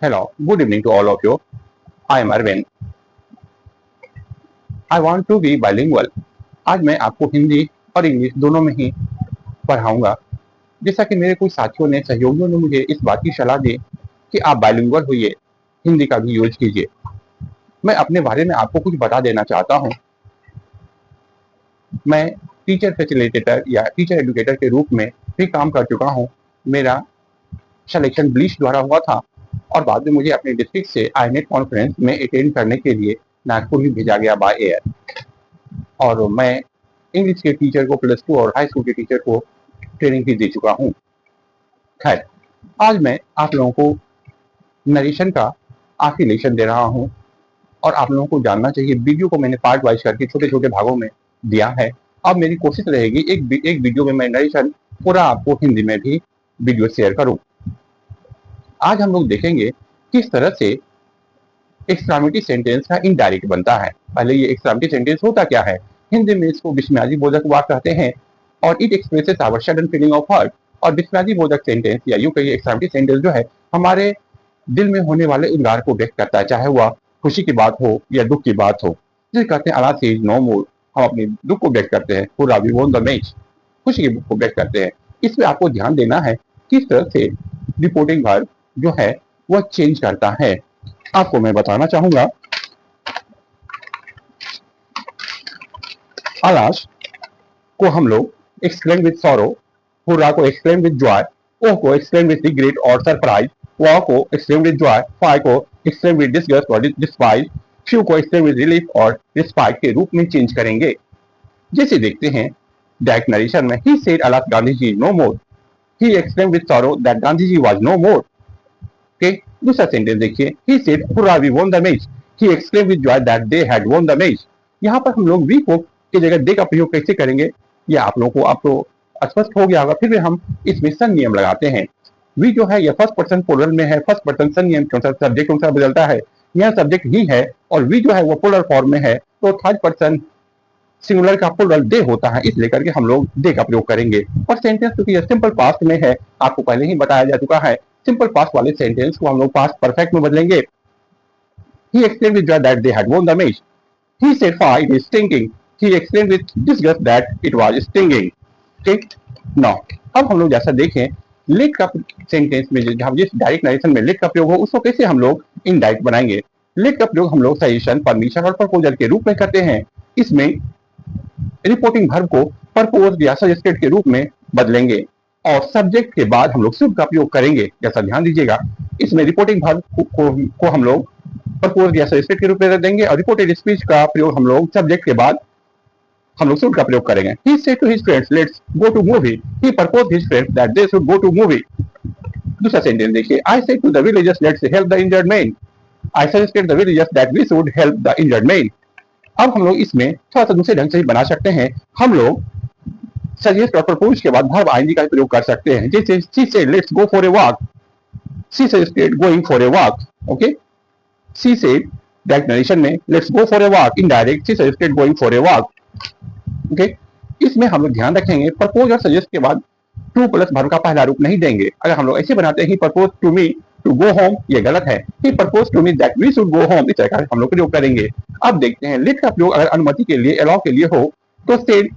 Hello, good evening to all of you. I am Arvind. I want to be bilingual. आज मैं आपको हिंदी और English दोनों में ही पढ़ाऊंगा। जैसा कि मेरे कुछ साथियों ने सहयोगियों ने मुझे इस बात की सलाह दी कि आप बाइलिंगुअल होइए, हिंदी का भी यूज कीजिए। मैं अपने बारे में आपको कुछ बता देना चाहता हूँ। मैं टीचर फैसिलिटेटर या टीचर एजुकेटर के रूप में भी काम कर चुका हूँ। मेरा सिलेक्शन ब्लिश द्वारा हुआ था और बाद में मुझे अपने डिस्ट्रिक्ट से आईनेट कॉन्फ्रेंस में अटेंड करने के लिए नागपुर भी भेजा गया बाय एयर। और मैं इंग्लिश के टीचर को +2 और हाई स्कूल के टीचर को ट्रेनिंग भी दे चुका हूँ। खैर, आज मैं आप लोगों को नरेशन का आखिरी लेसन दे रहा हूँ और आप लोगों को जानना चाहिए। वीडियो को मैंने पार्ट वाइज करके छोटे छोटे भागों में दिया है। अब मेरी कोशिश रहेगी एक वीडियो में मैं नरेशन पूरा आपको हिंदी में भी वीडियो शेयर करूँ। आज हम लोग देखेंगे किस तरह से एक्सक्लामेटरी सेंटेंस का इनडायरेक्ट बनता है। पहले ये एक्सक्लामेटरी सेंटेंस होता क्या है? हिंदी में इसको विस्मयादि बोधक वाक्य कहते हैं और it expresses our sudden feeling of hurt. और विस्मयादि बोधक सेंटेंस या यूं कहिए एक्सक्लामेटरी सेंटेंस जो है हमारे दिल में होने वाले उद्गार को व्यक्त करता है, चाहे वह खुशी की बात हो या दुख की बात हो। जिसे कहते हैं अलास इज नो मोर, हम अपने दुख को व्यक्त करते हैं। Hurrah we won the match, खुशी को व्यक्त करते हैं। इसमें आपको ध्यान देना है किस तरह से रिपोर्टिंग वर्ब जो है वह चेंज करता है। आपको मैं बताना चाहूंगा। अलास को हम लोग एक्सक्लेम विद सॉरो, हुर्रा को एक्सक्लेम विद जॉय, ओह को एक्सक्लेम विद रिग्रेट और सरप्राइज, वाह को एक्सक्लेम विद जॉय, फाई को एक्सक्लेम विद डिसगस्ट और डिस्पाइज, फ्यू को एक्सक्लेम विद रिलीफ और रिस्पाइट के रूप में चेंज करेंगे। जैसे देखते हैं डायरेक्ट नरेशन में, he said alas Gandhi ji no more, he exclaim with sorrow that Gandhi ji was no more. Okay, दूसरा सेंटेंस देखिए, he said hurrah we won the match, he exclaim with joy that they had won the match. यहाँ पर हम लोग we को की जगह दे का प्रयोग कैसे करेंगे ये आप लोगों को आपको स्पष्ट हो गया होगा। फिर भी हम इसमें सन नियम लगाते हैं। वी जो है यह फर्स्ट पर्सन प्लुरल में है। फर्स्ट पर्सन सन नियम के अनुसार सब्जेक्ट अनुसार बदलता है। यहाँ सब्जेक्ट ही है और वी जो है वो प्लुरल फॉर्म में है, तो थर्ड पर्सन सिंगुलर का प्लुरल दे होता है, इसलिए करके हम लोग दे का प्रयोग करेंगे। और सेंटेंस क्योंकि सिंपल पास्ट में है, आपको पहले ही बताया जा चुका है, सिंपल पास्ट वाले सेंटेंस को हम लोग पास्ट परफेक्ट में बदलेंगे। ही explained with joy that they had won the match, he said fire it is stinking, he explained with disgust that it was stinging। ठीक, now अब हम लोग जैसा देखें लेट का सेंटेंस में जब जिस डायरेक्ट नरेशन में लेट का प्रयोग हो उसको कैसे हम लोग इनडायरेक्ट बनाएंगे। लेट का प्रयोग हम लोग सजेशन, परमिशन और प्रपोजल के रूप में करते हैं। इसमें रिपोर्टिंग वर्ब को प्रपोज या सजेस्टेड के रूप में बदलेंगे और सब्जेक्ट के बाद हम लोग शुड का प्रयोग करेंगे। जैसा ध्यान दीजिएगा, इसमें रिपोर्टिंग वर्ब को हम लोग प्रपोज या सजेस्टेड के रूप में देंगे और रिपोर्टेड स्पीच का प्रयोग हम लोग सब्जेक्ट के बाद हम लोग शुड का प्रयोग करेंगे। He said to his friends, let's go to movie. He proposed his friends that they should go to movie। दूसरा सेंटेंस देखिए, I said to the villagers, let's help the injured man। I suggested the villagers that we should help the injured man। अब हम लोग इसमें थोड़ा सा दूसरे ढंग से भी बना सकते हैं। हम लोग सजेस्ट और प्रपोज के बाद वर्ब आईएनजी का प्रयोग कर सकते हैं। जैसे she said let's go for a walk, she suggested going for a walk। Okay, she said direct narration में let's go for a walk, indirect she suggested going for a walk. Okay, इसमें हम लोग ध्यान रखेंगे propose और suggest के बाद two plus verb का पहला रूप नहीं देंगे। अगर हम लोग ऐसे बनाते हैं he propose to me to go home, ये गलत है। He propose to me that we should go home, इस तरह का हम लोग प्रयोग करेंगे। अब देखते हैं लेट का प्रयोग अगर अनुमति के लिए, अलाउ के लिए हो तो सेड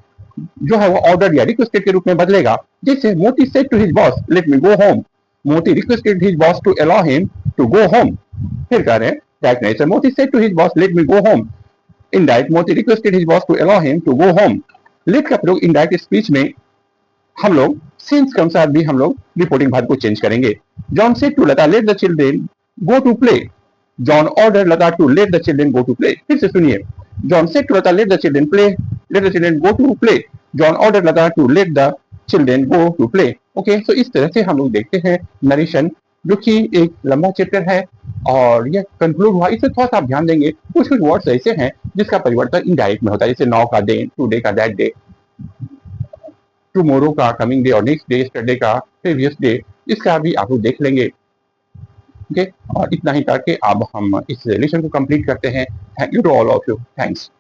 जो है वो ऑर्डर या रिक्वेस्टेड के रूप में बदलेगा। जैसे Moti said to his boss let me go home, Moti requested his boss to allow him to go home. फिर कह रहे हैं direct narration, Moti said to his boss let me go home, indirect मोती requested his boss to allow him to go home। Let का प्रयोग indirect speech में हम लोग सेंस के अनुसार भी हम लोग रिपोर्टिंग वर्ब को चेंज करेंगे। John said to Lata let the children go to play, John ordered Lata to let the children go to play। फिर से सुनिए, John said to Lata let the children play, let the children go to play, John ordered Lata to let the children go to play। Okay, तो इस तरह से हम लोग देखते हैं नरेशन, जो कि एक लंबा चैप्टर है और यह कंक्लूड हुआ। इससे थोड़ा सा आप ध्यान देंगे, कुछ कुछ वर्ड्स ऐसे हैं जिसका परिवर्तन इनडायरेक्ट में होता है। जैसे नाउ का डे, टुडे का दैट डे, टुमारो का कमिंग डे और नेक्स्ट डे, यस्टरडे का प्रीवियस डे, इसका भी आप लोग देख लेंगे। ओके, और इतना ही करके अब हम इस लेसन को कंप्लीट करते हैं। Thank you to all of you, thanks.